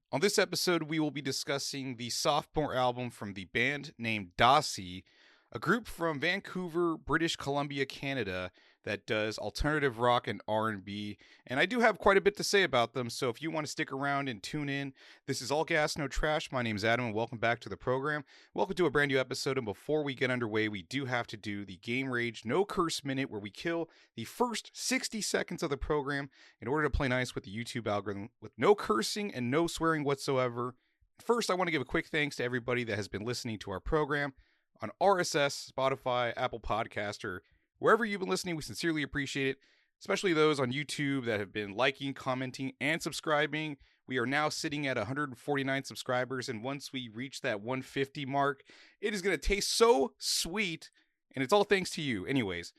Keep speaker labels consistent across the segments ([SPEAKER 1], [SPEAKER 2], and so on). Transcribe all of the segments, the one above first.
[SPEAKER 1] On this episode, we will be discussing the sophomore album from the band named DACEY, a group from Vancouver, British Columbia, Canada that does alternative rock and R&B, and I do have quite a bit to say about them, so if you want to stick around and tune in, this is All Gas No Trash. My name is Adam and welcome back to the program. Welcome to a brand new episode, and before we get underway, we do have to do the Game Rage No Curse Minute where we kill the first 60 seconds of the program in order to play nice with the YouTube algorithm with no cursing and no swearing whatsoever. First, I want to give a quick thanks to everybody that has been listening to our program on RSS, Spotify, Apple Podcast, or wherever you've been listening. We sincerely appreciate it, especially those on YouTube that have been liking, commenting, and subscribing. We are now sitting at 149 subscribers, and once we reach that 150 mark, it is going to taste so sweet, and it's all thanks to you. Anyways,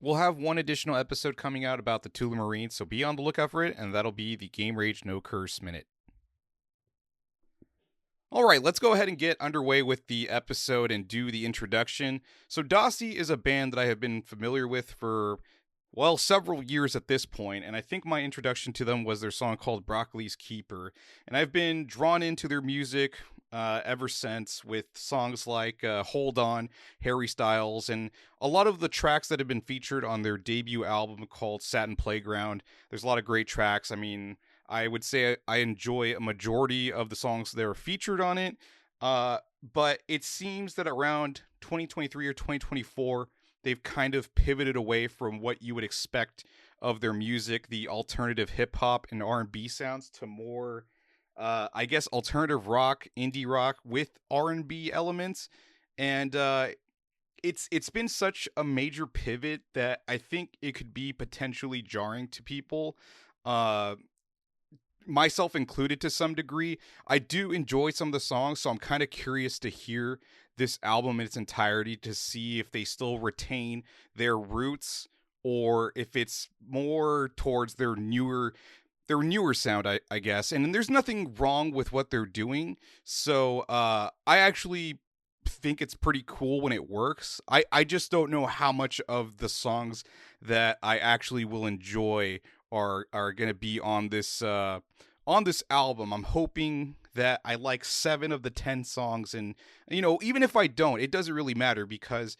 [SPEAKER 1] we'll have one additional episode coming out about the Tula Marines, so be on the lookout for it, and that'll be the Game Rage No Curse Minute. All right, let's go ahead and get underway with the episode and do the introduction. So DACEY is a band that I have been familiar with for, well, several years at this point, and I think my introduction to them was their song called Broccoli's Keeper. And I've been drawn into their music ever since with songs like Hold On, Harry Styles, and a lot of the tracks that have been featured on their debut album called Satin Playground. There's a lot of great tracks. I mean, I would say I enjoy a majority of the songs that are featured on it, but it seems that around 2023 or 2024, they've kind of pivoted away from what you would expect of their music, the alternative hip hop and R&B sounds, to more, I guess, alternative rock, indie rock with R&B elements, and it's been such a major pivot that I think it could be potentially jarring to people. Myself included to some degree. I do enjoy some of the songs, so I'm kind of curious to hear this album in its entirety to see if they still retain their roots or if it's more towards their newer sound, I guess. And there's nothing wrong with what they're doing. So I actually think it's pretty cool when it works. I just don't know how much of the songs that I actually will enjoy are going to be on this album. I'm hoping that I like 7 of the 10 songs, and even if I don't, it doesn't really matter because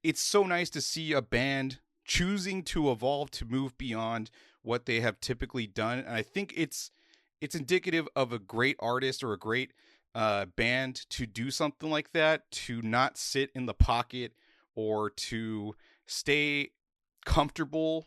[SPEAKER 1] it's so nice to see a band choosing to evolve to move beyond what they have typically done. And I think it's indicative of a great artist or a great band to do something like that, to not sit in the pocket or to stay comfortable.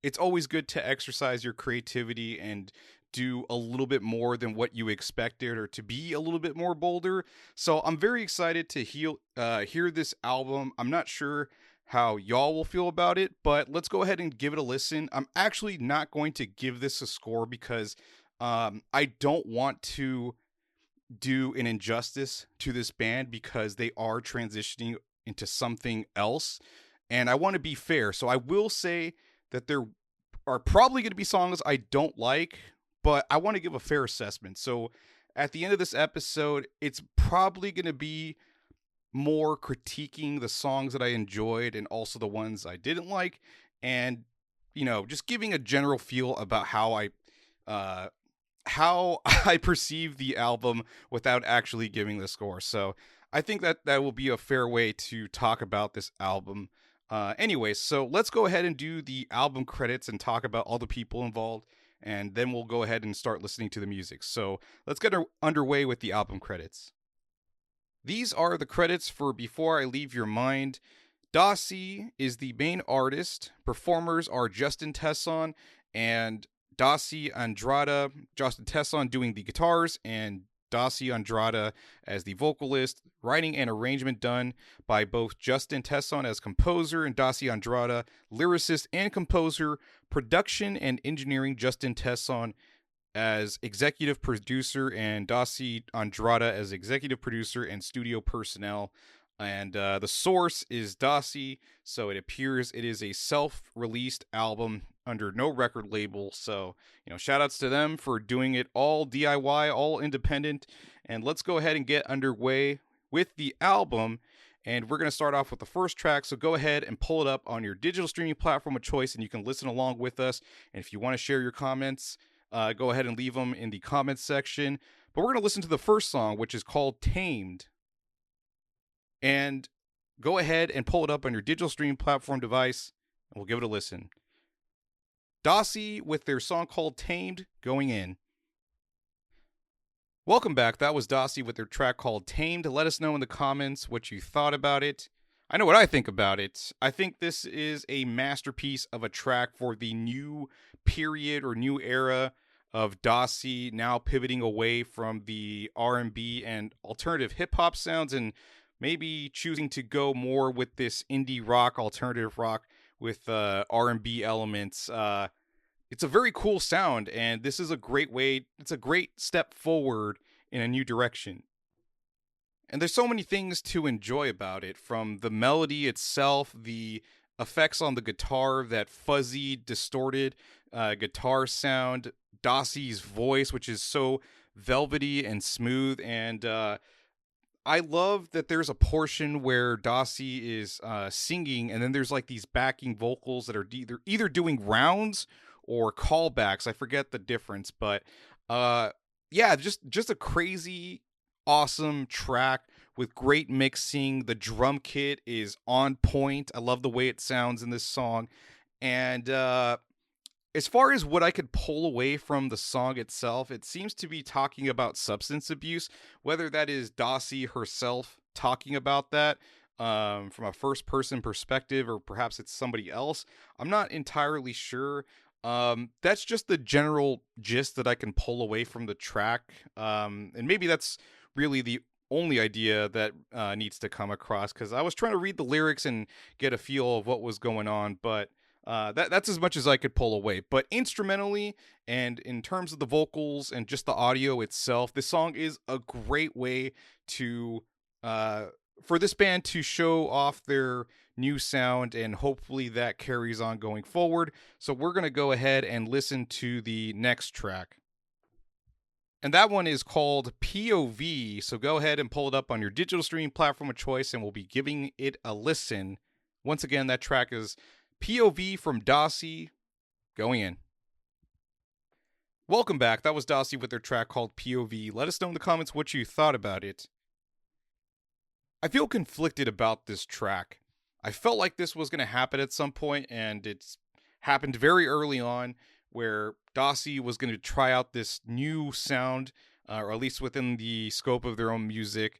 [SPEAKER 1] It's always good to exercise your creativity and do a little bit more than what you expected or to be a little bit more bolder. So I'm very excited to hear this album. I'm not sure how y'all will feel about it, but let's go ahead and give it a listen. I'm actually not going to give this a score because I don't want to do an injustice to this band because they are transitioning into something else. And I want to be fair. So I will say that there are probably going to be songs I don't like, but I want to give a fair assessment. So at the end of this episode, it's probably going to be more critiquing the songs that I enjoyed and also the ones I didn't like, and just giving a general feel about how I perceive the album without actually giving the score. So I think that will be a fair way to talk about this album. Anyways, so let's go ahead and do the album credits and talk about all the people involved, and then we'll go ahead and start listening to the music. So let's get underway with the album credits. These are the credits for Before I Leave Your Mind. DACEY is the main artist. Performers are Justin Tesson and DACEY Andrada. Justin Tesson doing the guitars and DACEY Andrada as the vocalist. Writing and arrangement done by both Justin Tesson as composer and DACEY Andrada, lyricist and composer. Production and engineering, Justin Tesson as executive producer and DACEY Andrada as executive producer and studio personnel. And the source is DACEY, so it appears it is a self-released album under no record label. So, shout outs to them for doing it all DIY, all independent. And let's go ahead and get underway with the album. And we're going to start off with the first track. So go ahead and pull it up on your digital streaming platform of choice, and you can listen along with us. And if you want to share your comments, go ahead and leave them in the comments section. But we're going to listen to the first song, which is called Tamed. And go ahead and pull it up on your digital stream platform device, and we'll give it a listen. DACEY with their song called Tamed, going in. Welcome back. That was DACEY with their track called Tamed. Let us know in the comments what you thought about it. I know what I think about it. I think this is a masterpiece of a track for the new period or new era of DACEY, now pivoting away from the R&B and alternative hip-hop sounds and maybe choosing to go more with this indie rock, alternative rock with R&B elements. It's a very cool sound, and this is a great way. It's a great step forward in a new direction. And there's so many things to enjoy about it, from the melody itself, the effects on the guitar, that fuzzy, distorted guitar sound, DACEY's voice, which is so velvety and smooth, and I love that there's a portion where DACEY is singing, and then there's like these backing vocals that are either doing rounds or callbacks. I forget the difference, but yeah, just a crazy, awesome track with great mixing. The drum kit is on point. I love the way it sounds in this song, and as far as what I could pull away from the song itself, it seems to be talking about substance abuse, whether that is DACEY herself talking about that from a first-person perspective, or perhaps it's somebody else. I'm not entirely sure. That's just the general gist that I can pull away from the track, and maybe that's really the only idea that needs to come across, because I was trying to read the lyrics and get a feel of what was going on, but that's as much as I could pull away. But instrumentally and in terms of the vocals and just the audio itself, this song is a great way to for this band to show off their new sound, and hopefully that carries on going forward. So we're going to go ahead and listen to the next track. And that one is called POV. So go ahead and pull it up on your digital streaming platform of choice, and we'll be giving it a listen. Once again, that track is POV from DACEY, going in. Welcome back. That was DACEY with their track called POV. Let us know in the comments what you thought about it. I feel conflicted about this track. I felt like this was going to happen at some point, and it's happened very early on, where DACEY was going to try out this new sound, or at least within the scope of their own music,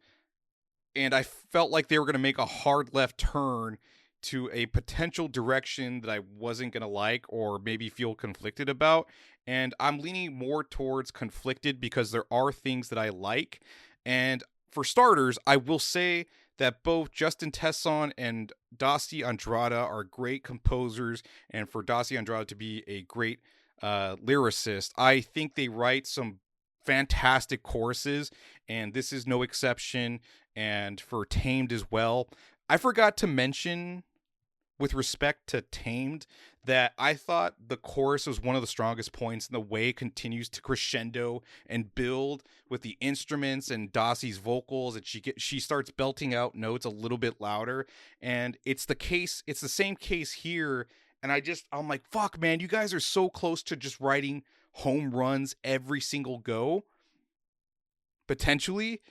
[SPEAKER 1] and I felt like they were going to make a hard left turn to a potential direction that I wasn't going to like, or maybe feel conflicted about. And I'm leaning more towards conflicted, because there are things that I like. And for starters, I will say that both Justin Tesson and DACEY Andrade are great composers, and for DACEY Andrade to be a great lyricist, I think they write some fantastic choruses, and this is no exception. And for Tamed as well, I forgot to mention, with respect to Tamed, that I thought the chorus was one of the strongest points, and the way it continues to crescendo and build with the instruments and DACEY's vocals, and she starts belting out notes a little bit louder. And it's the same case here. And I'm like, fuck, man, you guys are so close to just writing home runs every single go, potentially.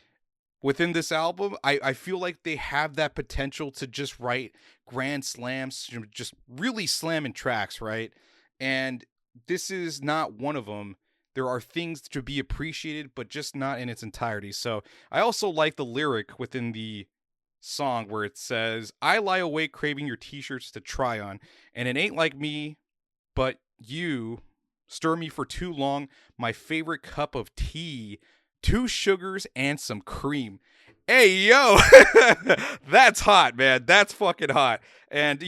[SPEAKER 1] Within this album, I feel like they have that potential to just write grand slams, just really slamming tracks, right? And this is not one of them. There are things to be appreciated, but just not in its entirety. So I also like the lyric within the song where it says, "I lie awake craving your t-shirts to try on, and it ain't like me, but you stir me for too long, my favorite cup of tea, 2 sugars and some cream." Hey, yo, that's hot, man. That's fucking hot. And,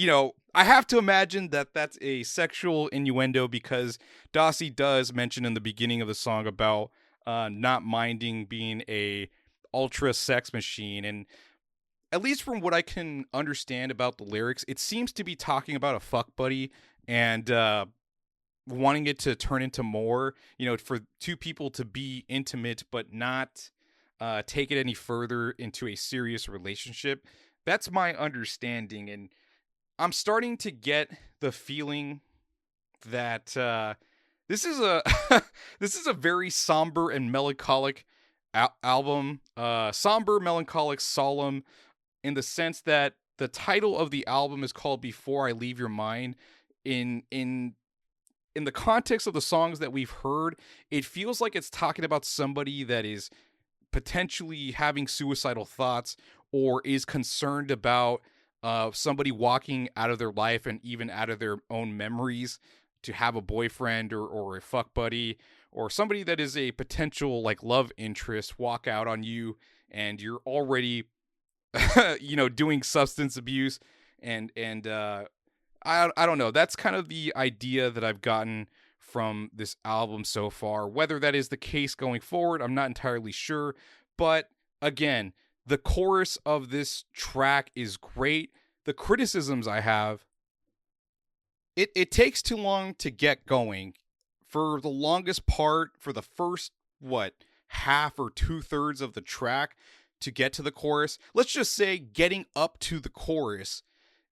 [SPEAKER 1] I have to imagine that that's a sexual innuendo, because DACEY does mention in the beginning of the song about not minding being a ultra sex machine. And at least from what I can understand about the lyrics, it seems to be talking about a fuck buddy, and wanting it to turn into more, for two people to be intimate, but not take it any further into a serious relationship. That's my understanding. And I'm starting to get the feeling that This is a this is a very somber and melancholic album. Somber, melancholic, solemn, in the sense that the title of the album is called "Before I Leave Your Mind." In the context of the songs that we've heard, it feels like it's talking about somebody that is potentially having suicidal thoughts or is concerned about somebody walking out of their life and even out of their own memories to have a boyfriend or a fuck buddy or somebody that is a potential like love interest walk out on you and you're already doing substance abuse and I don't know. That's kind of the idea that I've gotten from this album so far. Whether that is the case going forward, I'm not entirely sure. But again, the chorus of this track is great. The criticisms I have, it takes too long to get going. For the longest part, for the first, half or 2/3 of the track to get to the chorus, let's just say getting up to the chorus,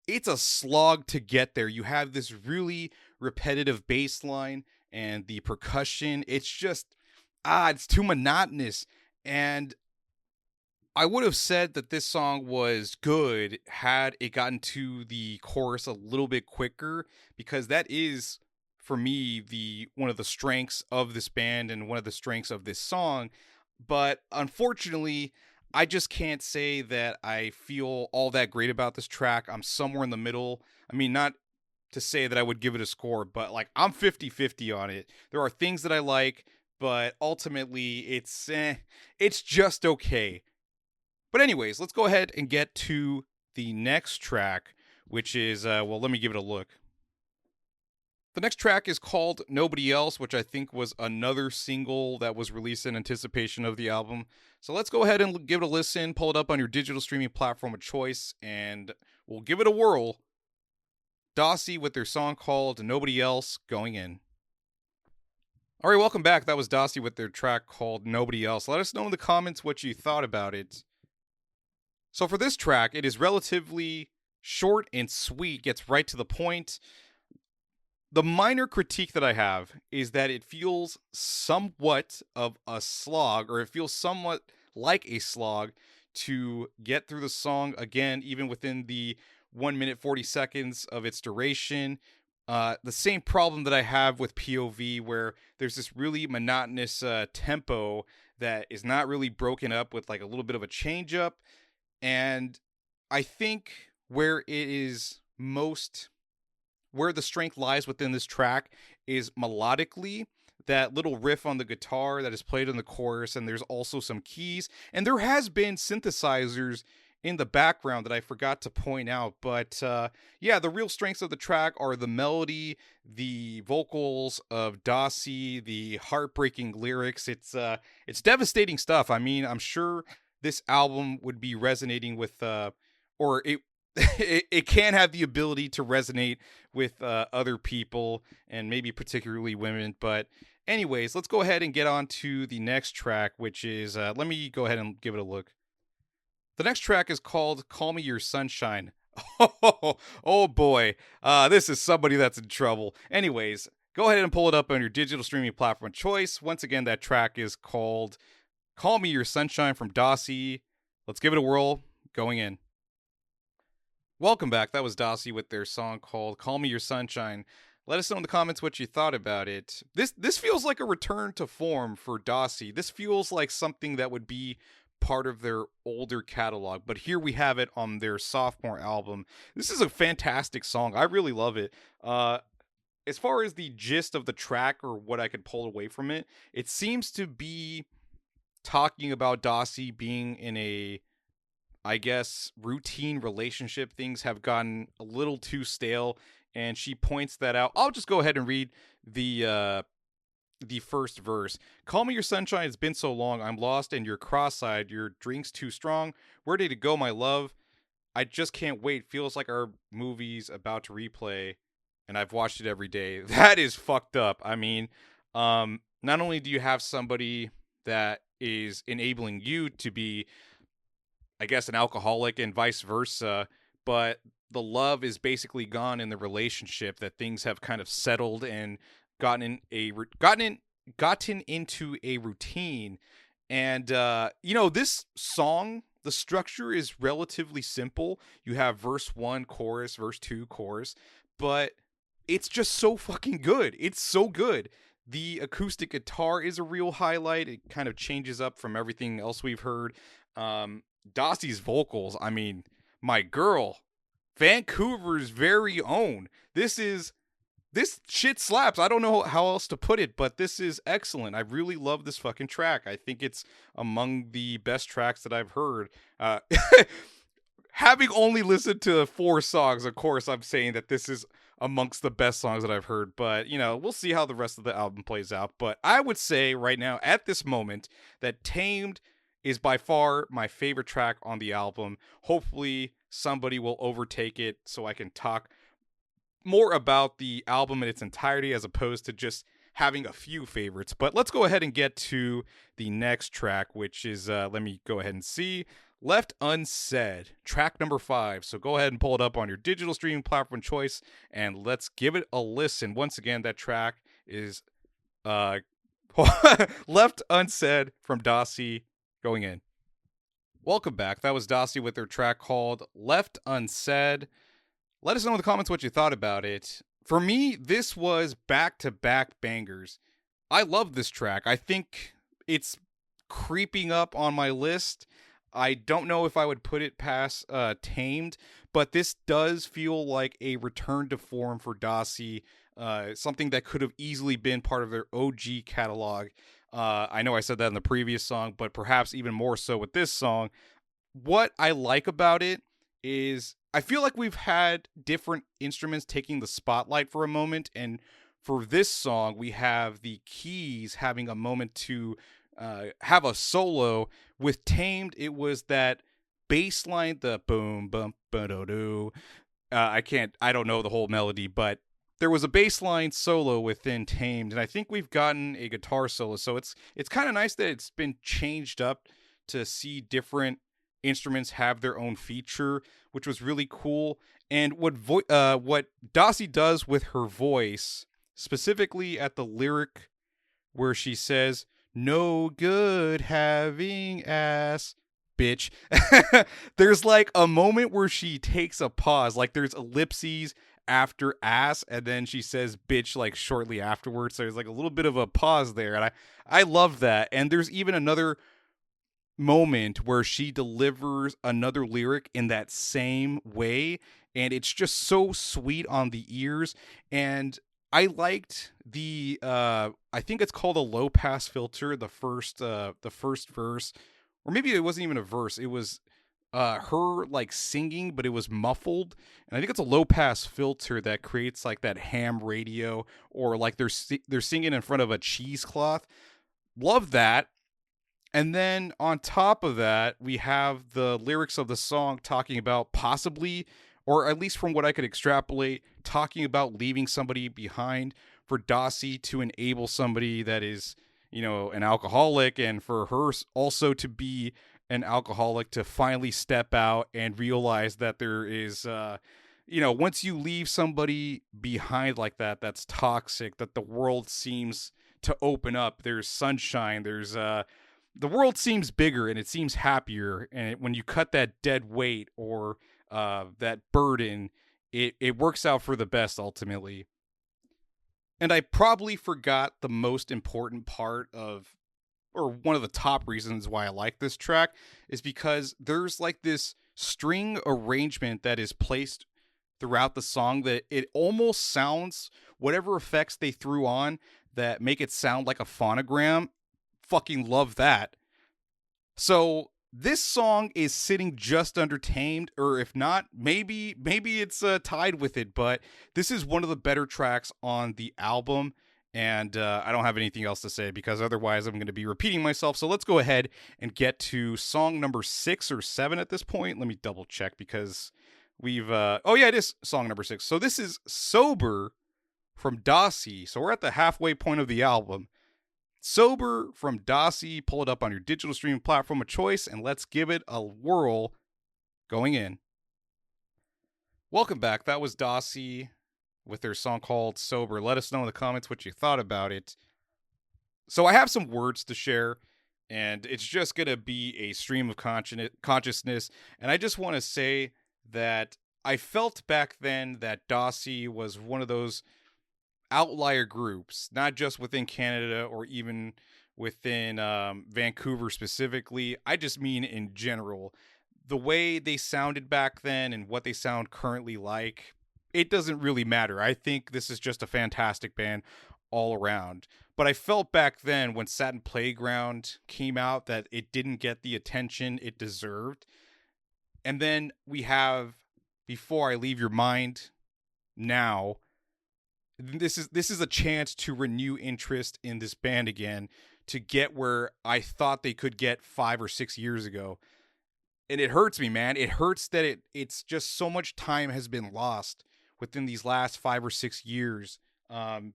[SPEAKER 1] it's a slog to get there. You have this really repetitive bass line and the percussion. It's just it's too monotonous. And I would have said that this song was good had it gotten to the chorus a little bit quicker, because that is for me the one of the strengths of this band and one of the strengths of this song. But unfortunately, I just can't say that I feel all that great about this track. I'm somewhere in the middle. I mean, not to say that I would give it a score, but like I'm 50-50 on it. There are things that I like, but ultimately it's just okay. But anyways, let's go ahead and get to the next track, which is let me give it a look. The next track is called Nobody Else, which I think was another single that was released in anticipation of the album. So let's go ahead and give it a listen, pull it up on your digital streaming platform of choice, and we'll give it a whirl. DACEY with their song called Nobody Else, going in. All right, welcome back. That was DACEY with their track called Nobody Else. Let us know in the comments what you thought about it. So for this track, it is relatively short and sweet, gets right to the point. The minor critique that I have is that it feels somewhat of a slog, or it feels somewhat like a slog to get through the song, again, even within the 1 minute 40 seconds of its duration. The same problem that I have with POV, where there's this really monotonous tempo that is not really broken up with like a little bit of a change up. And I think where the strength lies within this track is melodically, that little riff on the guitar that is played in the chorus, and there's also some keys, and there has been synthesizers in the background that I forgot to point out. But the real strengths of the track are the melody, the vocals of DACEY, the heartbreaking lyrics. It's devastating stuff. I mean, I'm sure this album would be resonating with or it can have the ability to resonate with other people, and maybe particularly women. But anyways, let's go ahead and get on to the next track, which is let me go ahead and give it a look. The next track is called Call Me Your Sunshine. Oh boy, this is somebody that's in trouble. Anyways, go ahead and pull it up on your digital streaming platform of choice. Once again, that track is called Call Me Your Sunshine from DACEY. Let's give it a whirl, going in. Welcome back. That was DACEY with their song called Call Me Your Sunshine. Let us know in the comments what you thought about it. This feels like a return to form for DACEY. This feels like something that would be part of their older catalog, but here we have it on their sophomore album. This is a fantastic song. I really love it. As far as the gist of the track or what I could pull away from it, it seems to be talking about DACEY being in a, I guess, routine relationship. Things have gotten a little too stale, and she points that out. I'll just go ahead and read the first verse. Call me your sunshine, it's been so long. I'm lost and you're cross-eyed. Your drink's too strong. Where did it go, my love? I just can't wait. Feels like our movie's about to replay, and I've watched it every day. That is fucked up. I mean, not only do you have somebody that is enabling you to be, I guess, an alcoholic and vice versa, but the love is basically gone in the relationship, that things have kind of settled and gotten into a routine. And this song, the structure is relatively simple. You have verse 1 chorus, verse 2 chorus, but it's just so fucking good. It's so good. The acoustic guitar is a real highlight. It kind of changes up from everything else we've heard. DACEY's vocals, I mean, my girl, Vancouver's very own. This shit slaps. I don't know how else to put it, but this is excellent. I really love this fucking track. I think it's among the best tracks that I've heard. Having only listened to 4 songs, of course, I'm saying that this is amongst the best songs that I've heard. But, we'll see how the rest of the album plays out. But I would say right now, at this moment, that Tamed is by far my favorite track on the album. Hopefully, somebody will overtake it so I can talk more about the album in its entirety as opposed to just having a few favorites. But let's go ahead and get to the next track, which is, let me go ahead and see, Left Unsaid, track number 5. So go ahead and pull it up on your digital streaming platform choice, and let's give it a listen. Once again, that track is Left Unsaid from DACEY, going in. Welcome back. That was DACEY with their track called Left Unsaid. Let us know in the comments what you thought about it. For me, this was back-to-back bangers. I love this track. I think it's creeping up on my list. I don't know if I would put it past Tamed, but this does feel like a return to form for DACEY, something that could have easily been part of their OG catalog. I know I said that in the previous song, but perhaps even more so with this song. What I like about it is I feel like we've had different instruments taking the spotlight for a moment, and for this song, we have the keys having a moment to have a solo. With Tamed, it was that bass line, the boom, bum, ba-do-do. I don't know the whole melody, but there was a bass line solo within Tamed, and I think we've gotten a guitar solo, so it's kind of nice that it's been changed up to see different instruments have their own feature, which was really cool. And what DACEY does with her voice, specifically at the lyric where she says, "No good having ass, bitch." There's like a moment where she takes a pause, like there's ellipses after ass, and then she says bitch like shortly afterwards. So there's like a little bit of a pause there, and I love that. And there's even another moment where she delivers another lyric in that same way, and it's just so sweet on the ears. And I liked the I think it's called a low pass filter, the first verse, or maybe it wasn't even a verse, it was her like singing, but it was muffled. And I think it's a low pass filter that creates like that ham radio, or like they're singing in front of a cheesecloth. Love that. And then on top of that, we have the lyrics of the song talking about possibly, or at least from what I could extrapolate, talking about leaving somebody behind for DACEY to enable somebody that is, an alcoholic, and for her also to be an alcoholic to finally step out and realize that there is, once you leave somebody behind like that, that's toxic, that the world seems to open up. There's sunshine. There's, the world seems bigger and it seems happier. And when you cut that dead weight or that burden, it works out for the best ultimately. And I probably forgot the most important part of, or one of the top reasons why I like this track, is because there's like this string arrangement that is placed throughout the song that it almost sounds, whatever effects they threw on that make it sound like a phonogram, fucking love that. So this song is sitting just under Tamed, or if not, maybe it's tied with it, but this is one of the better tracks on the album, and I don't have anything else to say because otherwise I'm going to be repeating myself. So let's go ahead and get to song number 6 or 7 at this point. Let me double check because we've it is song number 6. So this is Sober from DACEY. So we're at the halfway point of the album. Sober from DACEY. Pull it up on your digital streaming platform of choice, and let's give it a whirl. Going in. Welcome back. That was DACEY with their song called Sober. Let us know in the comments what you thought about it. So I have some words to share, and it's just going to be a stream of consciousness. And I just want to say that I felt back then that DACEY was one of those outlier groups, not just within Canada or even within Vancouver specifically. I just mean in general. The way they sounded back then and what they sound currently like, it doesn't really matter. I think this is just a fantastic band all around. But I felt back then when Satin Playground came out that it didn't get the attention it deserved. And then we have Before I Leave Your Mind now. This is a chance to renew interest in this band again, to get where I thought they could get 5 or 6 years ago. And it hurts me, man. It hurts that it's just so much time has been lost within these last 5 or 6 years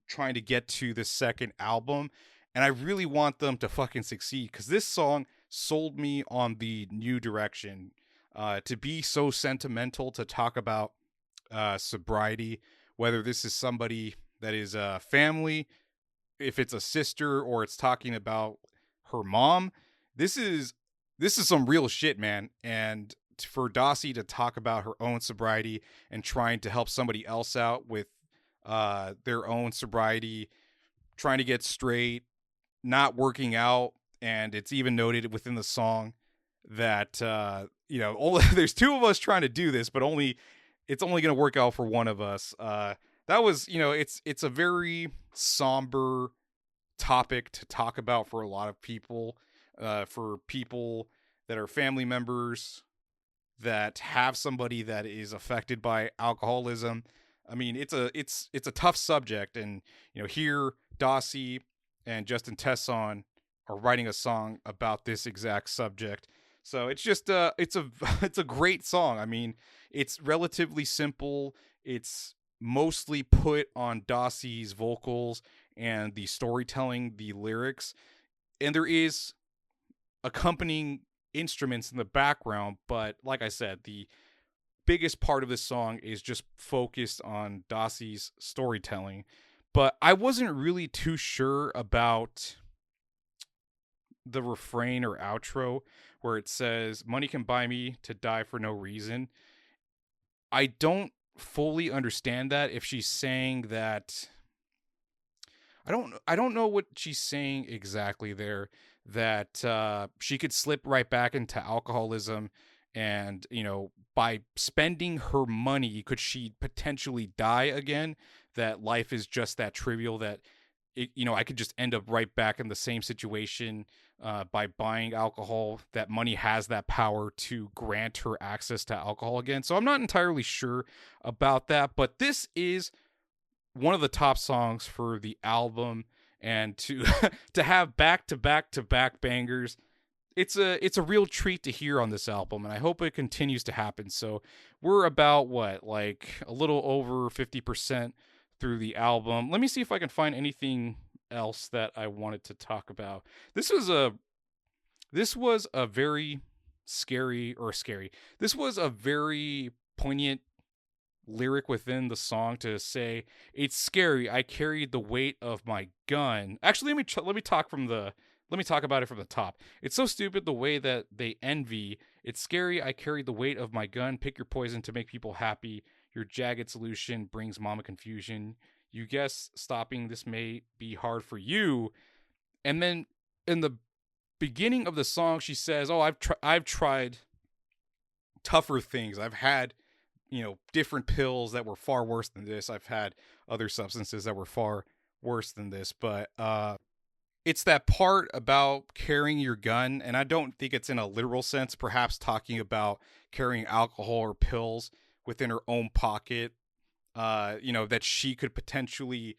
[SPEAKER 1] trying to get to this second album. And I really want them to fucking succeed, because this song sold me on the new direction. To be so sentimental, to talk about sobriety, whether this is somebody that is a family, if it's a sister, or it's talking about her mom. This is some real shit, man. And for DACEY to talk about her own sobriety and trying to help somebody else out with their own sobriety, trying to get straight, not working out. And it's even noted within the song that there's two of us trying to do this, but it's only going to work out for one of us. That was, it's a very somber topic to talk about for a lot of people, for people that are family members that have somebody that is affected by alcoholism. I mean, it's a tough subject. And, here DACEY and Justin Tesson are writing a song about this exact subject. So it's just it's a great song. I mean, it's relatively simple. It's mostly put on DACEY's vocals and the storytelling, the lyrics, and there is accompanying instruments in the background. But like I said, the biggest part of this song is just focused on DACEY's storytelling. But I wasn't really too sure about the refrain or outro where it says, "Money can buy me to die for no reason." I don't fully understand that. If she's saying that, I don't know what she's saying exactly there, that she could slip right back into alcoholism, and by spending her money, could she potentially die again? That life is just that trivial, that I could just end up right back in the same situation by buying alcohol, that money has that power to grant her access to alcohol again. So I'm not entirely sure about that, but this is one of the top songs for the album, and to to have back to back to back bangers, it's a real treat to hear on this album, and I hope it continues to happen. So we're about like a little over 50% through the album. Let me see if I can find anything else that I wanted to talk about. This was a very scary. This was a very poignant lyric within the song to say, "It's scary. I carried the weight of my gun." Actually, let me talk about it from the top. "It's so stupid the way that they envy. It's scary. I carried the weight of my gun. Pick your poison to make people happy. Your jagged solution brings mama confusion. You guess stopping this may be hard for you." And then in the beginning of the song, she says, "Oh, I've tried tougher things. I've had, different pills that were far worse than this. I've had other substances that were far worse than this." But it's that part about carrying your gun, and I don't think it's in a literal sense, perhaps talking about carrying alcohol or pills within her own pocket, that she could potentially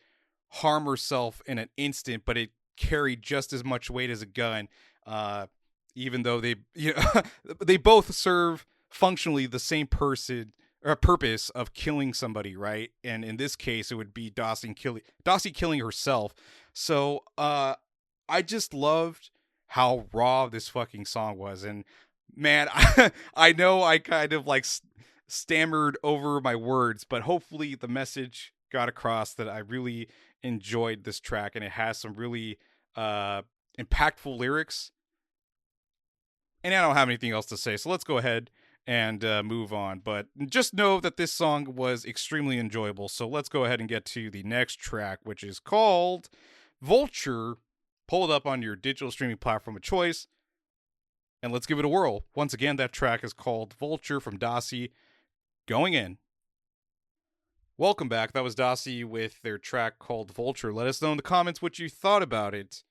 [SPEAKER 1] harm herself in an instant, but it carried just as much weight as a gun, even though they they both serve functionally the same purpose of killing somebody, right? And in this case, it would be DACEY killing herself. So I just loved how raw this fucking song was. And man, I know I kind of like stammered over my words, but hopefully the message got across that I really enjoyed this track, and it has some really uh, impactful lyrics. And I don't have anything else to say, so let's go ahead and move on. But just know that this song was extremely enjoyable. So let's go ahead and get to the next track, which is called Vulture. Pull it up on your digital streaming platform of choice, and let's give it a whirl. Once again, that track is called Vulture from DACEY. Going in. Welcome back. That was DACEY with their track called Vulture. Let us know in the comments what you thought about it.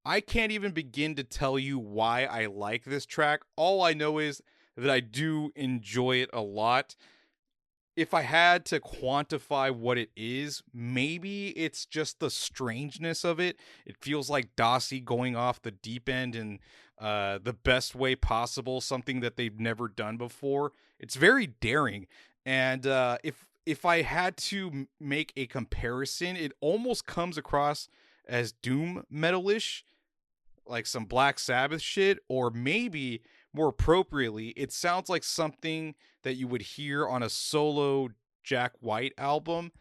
[SPEAKER 1] I can't even begin to tell you why I like this track. All I know is that I do enjoy it a lot. If I had to quantify what it is, maybe it's just the strangeness of it. It feels like DACEY going off the deep end in the best way possible, something that they've never done before. It's very daring, and if I had to make a comparison, it almost comes across as doom metalish, like some Black Sabbath shit, or maybe more appropriately, it sounds like something that you would hear on a solo Jack White album.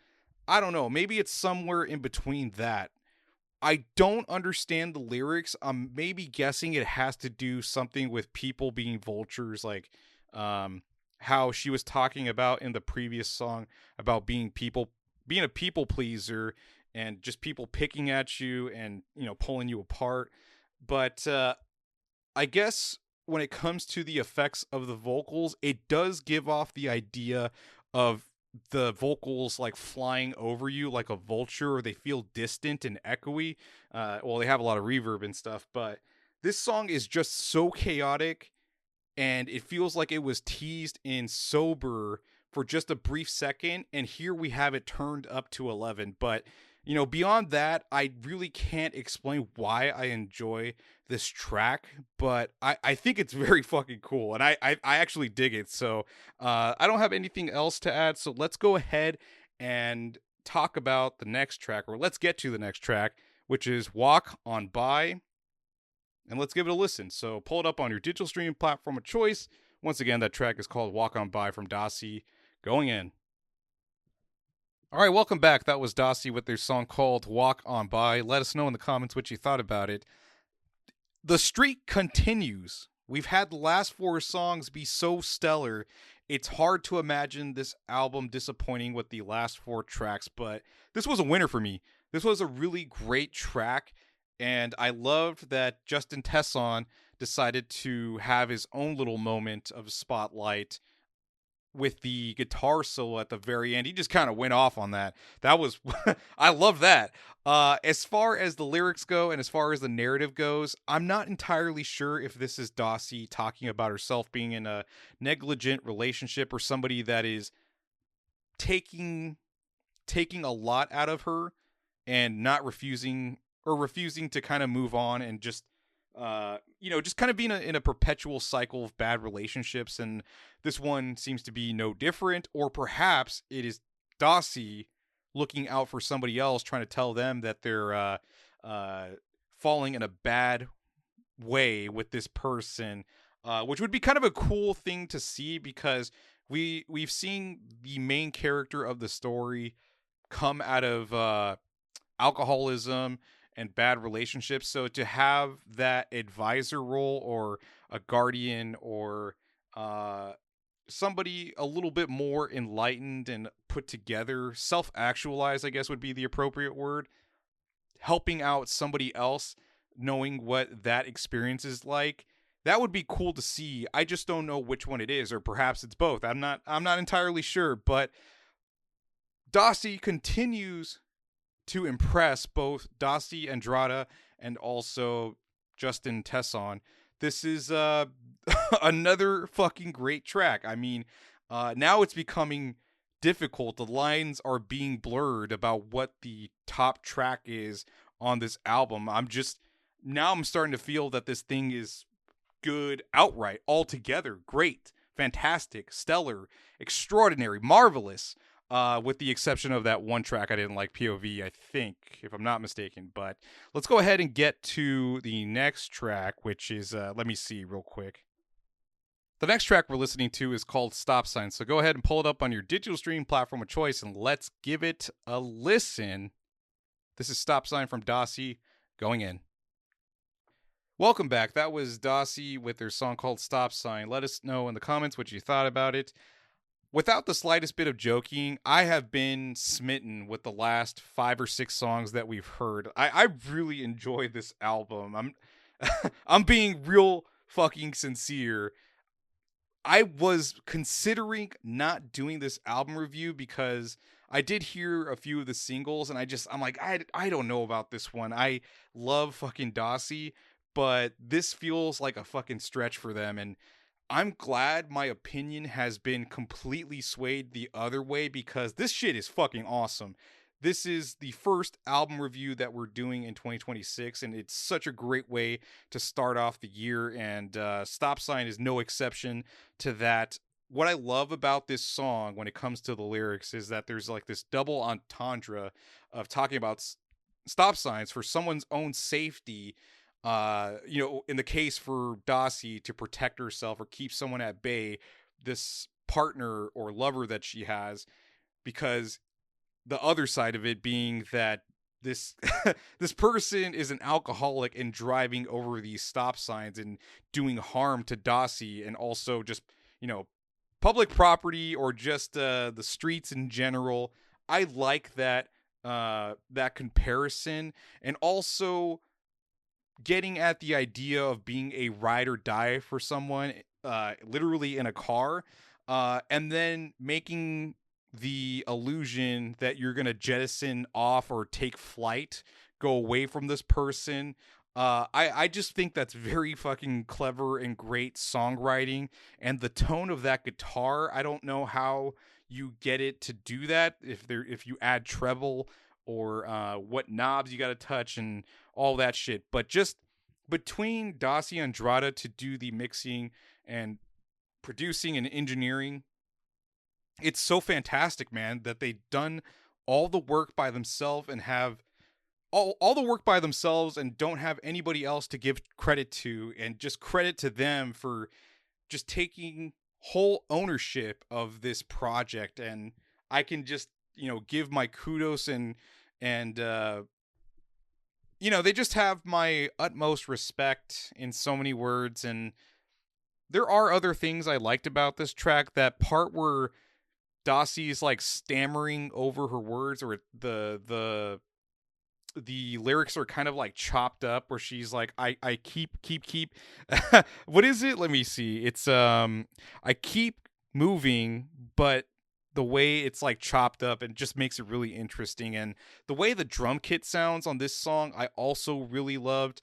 [SPEAKER 1] I don't know. Maybe it's somewhere in between that. I don't understand the lyrics. I'm maybe guessing it has to do something with people being vultures, like how she was talking about in the previous song about being a people pleaser, and just people picking at you and pulling you apart. But I guess when it comes to the effects of the vocals, it does give off the idea of the vocals like flying over you like a vulture, or they feel distant and echoey. Well, they have a lot of reverb and stuff, but this song is just so chaotic, and it feels like it was teased in sober for just a brief second, and here we have it turned up to 11. But beyond that, I really can't explain why I enjoy this track, but I think it's very fucking cool, and I actually dig it. So I don't have anything else to add, so let's go ahead and talk about the next track, or let's get to the next track, which is Walk On By, and let's give it a listen. So pull it up on your digital streaming platform of choice. Once again, that track is called Walk On By from DACEY. Going in. All right, welcome back. That was DACEY with their song called Walk On By. Let us know in the comments what you thought about it. The streak continues. We've had the last 4 songs be so stellar, it's hard to imagine this album disappointing with the last 4 tracks, but this was a winner for me. This was a really great track, and I loved that Justin Tesson decided to have his own little moment of spotlight with the guitar solo at the very end. He just kind of went off on that. That was I love that. As far as the lyrics go and as far as the narrative goes, I'm not entirely sure if this is DACEY talking about herself being in a negligent relationship, or somebody that is taking a lot out of her and not refusing to kind of move on, and just just kind of being in a perpetual cycle of bad relationships, and this one seems to be no different. Or perhaps it is DACEY looking out for somebody else, trying to tell them that they're falling in a bad way with this person, which would be kind of a cool thing to see, because we've seen the main character of the story come out of alcoholism and bad relationships. So to have that advisor role, or a guardian, or somebody a little bit more enlightened and put together, self-actualized, I guess would be the appropriate word, helping out somebody else, knowing what that experience is like, that would be cool to see. I just don't know which one it is, or perhaps it's both. I'm not entirely sure, but DACEY continues to impress both DACEY Andrada and also Justin Tesson. This is another fucking great track. I mean, now it's becoming difficult. The lines are being blurred about what the top track is on this album. I'm starting to feel that this thing is good outright, altogether, great, fantastic, stellar, extraordinary, marvelous. With the exception of that one track I didn't like, POV, I think, if I'm not mistaken. But let's go ahead and get to the next track, which is, let me see real quick. The next track we're listening to is called Stop Sign. So go ahead and pull it up on your digital streaming platform of choice and let's give it a listen. This is Stop Sign from DACEY going in. Welcome back. That was DACEY with their song called Stop Sign. Let us know in the comments what you thought about it. Without the slightest bit of joking, I have been smitten with the last 5 or 6 songs that we've heard. I really enjoyed this album. I'm being real fucking sincere. I was considering not doing this album review because I did hear a few of the singles and I'm like, I don't know about this one. I love fucking DACEY, but this feels like a fucking stretch for them. And I'm glad my opinion has been completely swayed the other way because this shit is fucking awesome. This is the first album review that we're doing in 2026, and it's such a great way to start off the year, and Stop Sign is no exception to that. What I love about this song when it comes to the lyrics is that there's like this double entendre of talking about stop signs for someone's own safety. In the case for DACEY to protect herself or keep someone at bay, this partner or lover that she has, because the other side of it being that this this person is an alcoholic and driving over these stop signs and doing harm to DACEY and also just, public property or just the streets in general. I like that that comparison, and also getting at the idea of being a ride or die for someone, literally in a car, and then making the illusion that you're going to jettison off or take flight, go away from this person. I just think that's very fucking clever and great songwriting. And the tone of that guitar, I don't know how you get it to do that. If you add treble or what knobs you got to touch and all that shit. But just between DACEY Andrade to do the mixing and producing and engineering, it's so fantastic, man, that they've done all the work by themselves and have all the work by themselves and don't have anybody else to give credit to, and just credit to them for just taking whole ownership of this project. And I can just, give my kudos and they just have my utmost respect in so many words. And there are other things I liked about this track. That part where DACEY's like stammering over her words, or the lyrics are kind of like chopped up, where she's like, I keep what is it? Let me see. It's I keep moving, but the way it's like chopped up, and just makes it really interesting. And the way the drum kit sounds on this song, I also really loved.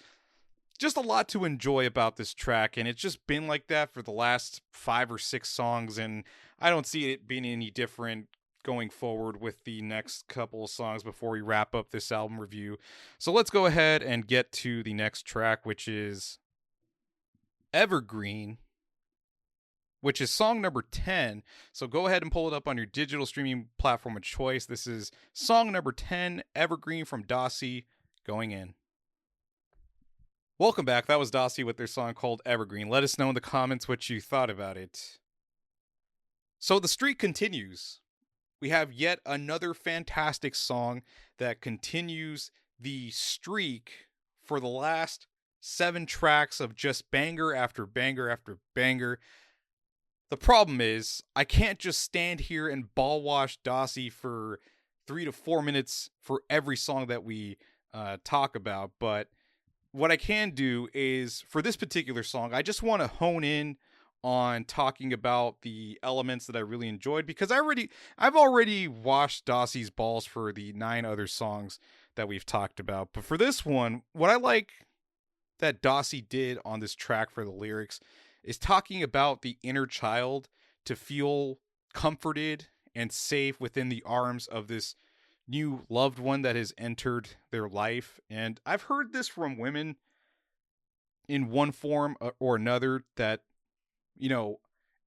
[SPEAKER 1] Just a lot to enjoy about this track, and it's just been like that for the last 5 or 6 songs, and I don't see it being any different going forward with the next couple of songs before we wrap up this album review. So let's go ahead and get to the next track, which is Evergreen, which is song number 10. So go ahead and pull it up on your digital streaming platform of choice. This is song number 10, Evergreen from DACEY, going in. Welcome back. That was DACEY with their song called Evergreen. Let us know in the comments what you thought about it. So the streak continues. We have yet another fantastic song that continues the streak for the last 7 tracks of just banger after banger after banger. The problem is, I can't just stand here and ball wash DACEY for 3 to 4 minutes for every song that we talk about, but what I can do is, for this particular song, I just want to hone in on talking about the elements that I really enjoyed, because I've already washed DACEY's balls for the 9 other songs that we've talked about. But for this one, what I like that DACEY did on this track for the lyrics is talking about the inner child to feel comforted and safe within the arms of this new loved one that has entered their life. And I've heard this from women in one form or another, that, and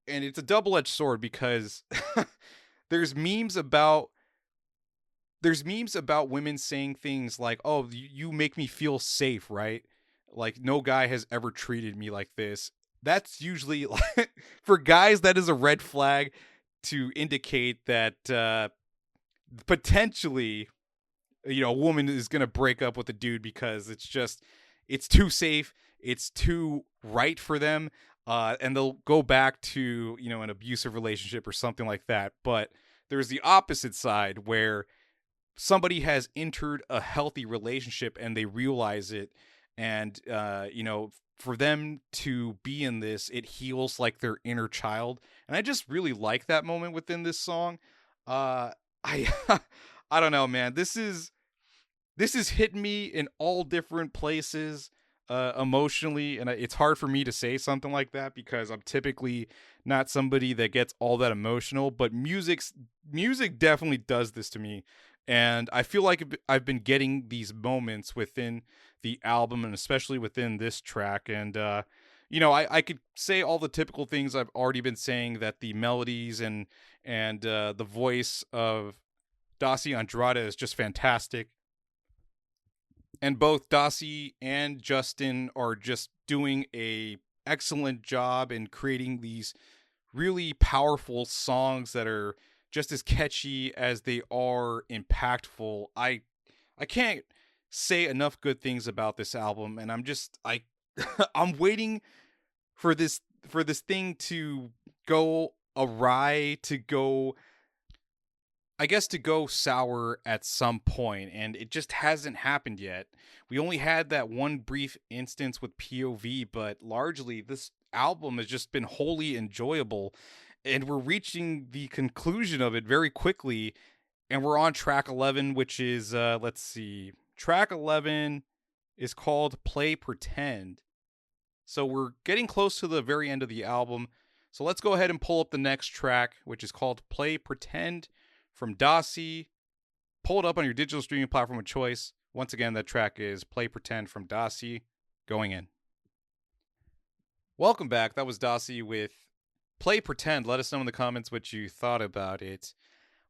[SPEAKER 1] it's a double-edged sword, because there's memes about women saying things like, oh, you make me feel safe, right? Like, no guy has ever treated me like this. that's usually for guys, that is a red flag to indicate that potentially, a woman is going to break up with a dude because it's too safe, it's too right for them, and they'll go back to, an abusive relationship or something like that. But there's the opposite side where somebody has entered a healthy relationship and they realize it, and for them to be in this, it heals like their inner child. And I just really like that moment within this song. I I don't know, man. This is hitting me in all different places emotionally, and it's hard for me to say something like that because I'm typically not somebody that gets all that emotional. But music definitely does this to me, and I feel like I've been getting these moments within the album, and especially within this track. And I could say all the typical things I've already been saying, that the melodies and the voice of Daci Andrade is just fantastic, and both Daci and Justin are just doing a excellent job in creating these really powerful songs that are just as catchy as they are impactful. I can't say enough good things about this album, and I'm waiting for this thing to go awry, to go sour at some point, and it just hasn't happened yet. We only had that one brief instance with POV, but largely this album has just been wholly enjoyable, and we're reaching the conclusion of it very quickly, and we're on track 11, which is let's see. Track 11 is called Play Pretend. So we're getting close to the very end of the album. So let's go ahead and pull up the next track, which is called Play Pretend from Daci. Pull it up on your digital streaming platform of choice. Once again, that track is Play Pretend from Daci. Going in. Welcome back. That was Daci with Play Pretend. Let us know in the comments what you thought about it.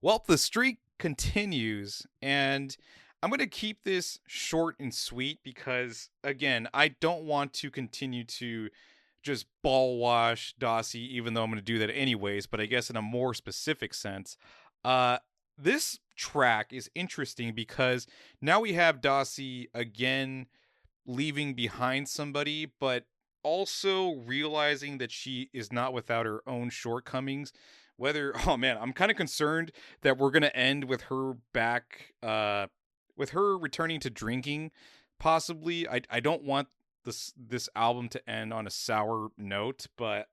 [SPEAKER 1] Well, the streak continues, and I'm going to keep this short and sweet because, again, I don't want to continue to just ball wash Daci, even though I'm going to do that anyways, but I guess in a more specific sense. This track is interesting because now we have Daci again leaving behind somebody, but also realizing that she is not without her own shortcomings. Oh man, I'm kind of concerned that we're gonna end with her back, with her returning to drinking, possibly. I don't want this album to end on a sour note, but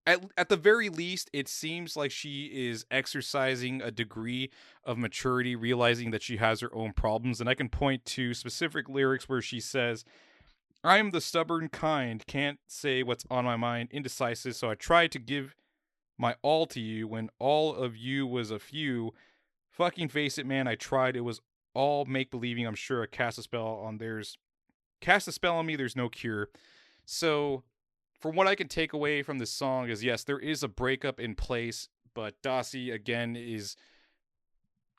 [SPEAKER 1] at the very least, it seems like she is exercising a degree of maturity, realizing that she has her own problems. And I can point to specific lyrics where she says, "I am the stubborn kind, can't say what's on my mind, indecisive, so I tried to give my all to you when all of you was a few. Fucking face it, man, I tried. It was all make-believing. I'm sure I cast a spell on me, there's no cure." So from what I can take away from this song is, yes, there is a breakup in place, but Daci again is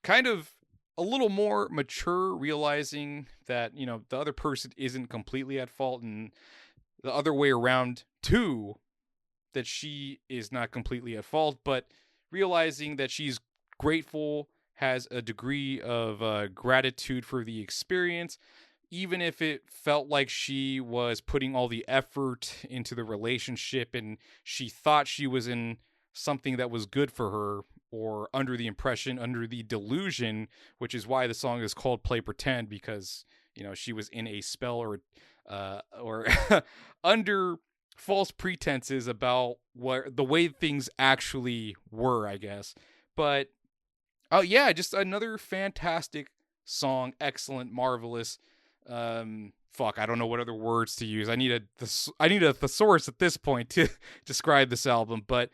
[SPEAKER 1] kind of a little more mature, realizing that, the other person isn't completely at fault, and the other way around too, that she is not completely at fault, but realizing that she's grateful, has a degree of gratitude for the experience, even if it felt like she was putting all the effort into the relationship and she thought she was in something that was good for her, or under the delusion, which is why the song is called Play Pretend, because, she was in a spell, or under false pretenses about the way things actually were, I guess. But oh yeah, just another fantastic song, excellent, marvelous. Fuck, I don't know what other words to use. I need a thesaurus at this point to describe this album. But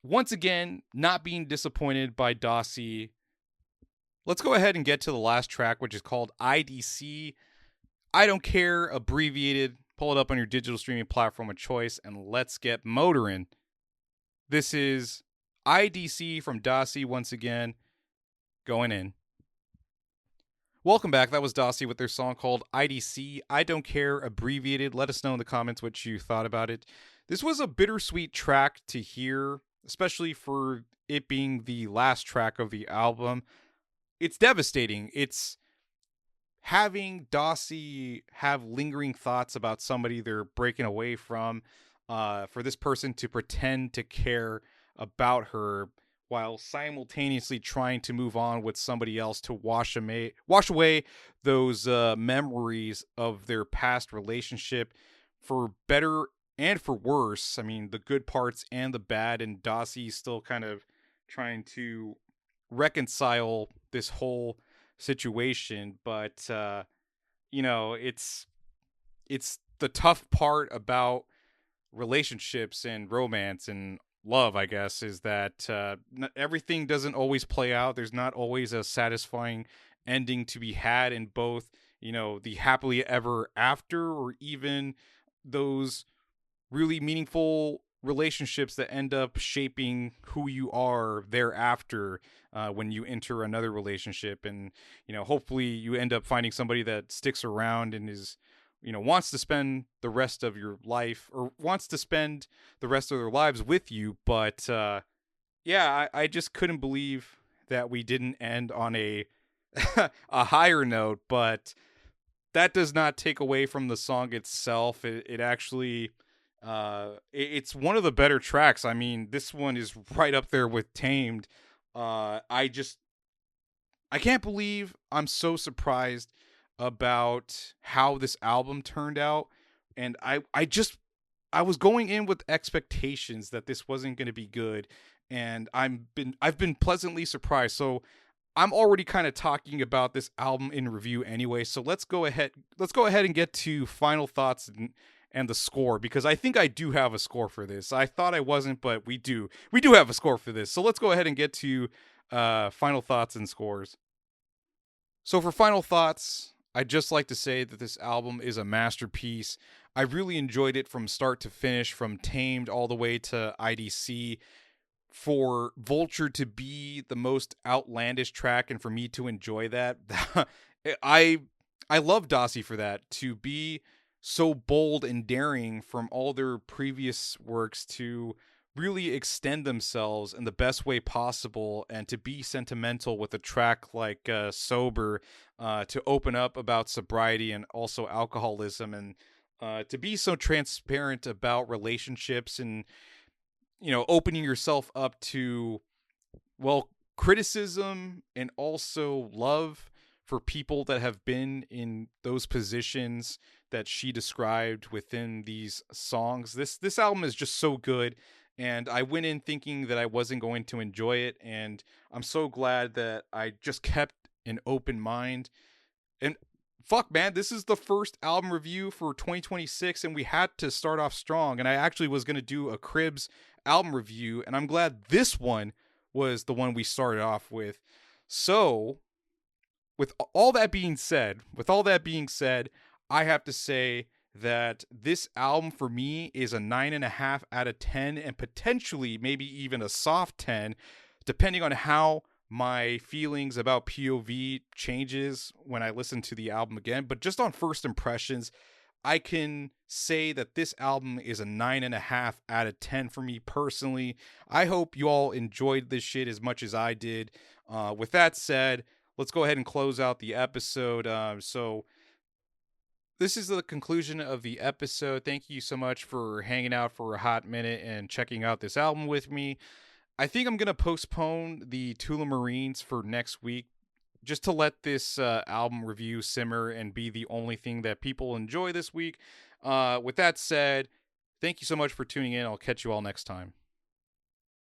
[SPEAKER 1] once again, not being disappointed by Daci. Let's go ahead and get to the last track, which is called IDC. I don't care, abbreviated. Pull it up on your digital streaming platform of choice, and let's get motoring. This is IDC from Daci once again, going in. Welcome back. That was DACEY with their song called IDC. I Don't Care, abbreviated. Let us know in the comments what you thought about it. This was a bittersweet track to hear, especially for it being the last track of the album. It's devastating. It's having Dossie have lingering thoughts about somebody they're breaking away from, for this person to pretend to care about her while simultaneously trying to move on with somebody else to wash away those memories of their past relationship, for better and for worse. I mean, the good parts and the bad, and Dossie still kind of trying to reconcile this whole situation. But it's the tough part about relationships and romance and love, I guess, is that everything doesn't always play out. There's not always a satisfying ending to be had in both, the happily ever after, or even those really meaningful relationships that end up shaping who you are thereafter, when you enter another relationship. And hopefully you end up finding somebody that sticks around and is, wants to spend the rest of your life, or wants to spend the rest of their lives with you. But yeah, I just couldn't believe that we didn't end on a a higher note. But that does not take away from the song itself. It actually, it's one of the better tracks. I mean, this one is right up there with Tamed. I can't believe I'm so surprised about how this album turned out. And I was going in with expectations that this wasn't going to be good, and I've been pleasantly surprised. So I'm already kind of talking about this album in review anyway. So let's go ahead and get to final thoughts and the score, because I think I do have a score for this. I thought I wasn't, but we do have a score for this. So let's go ahead and get to final thoughts and scores. So for final thoughts, I'd just like to say that this album is a masterpiece. I really enjoyed it from start to finish, from Tamed all the way to IDC. For Vulture to be the most outlandish track, and for me to enjoy that, I I love Dossie for that. To be so bold and daring from all their previous works, to really extend themselves in the best way possible, and to be sentimental with a track like Sober, to open up about sobriety and also alcoholism, and to be so transparent about relationships, and opening yourself up to, well, criticism and also love for people that have been in those positions that she described within these songs. This album is just so good, and I went in thinking that I wasn't going to enjoy it, and I'm so glad that I just kept an open mind. And fuck, man, this is the first album review for 2026, and we had to start off strong. And I actually was going to do a Cribs album review, and I'm glad this one was the one we started off with. So, with all that being said, I have to say that this album for me is a 9.5 out of 10, and potentially maybe even a soft 10, depending on how my feelings about POV changes when I listen to the album again. But just on first impressions, I can say that this album is a 9.5 out of 10 for me personally. I hope you all enjoyed this shit as much as I did. With that said, let's go ahead and close out the episode. So this is the conclusion of the episode. Thank you so much for hanging out for a hot minute and checking out this album with me. I think I'm going to postpone the Tula Marines for next week, just to let this album review simmer and be the only thing that people enjoy this week. With that said, thank you so much for tuning in. I'll catch you all next time.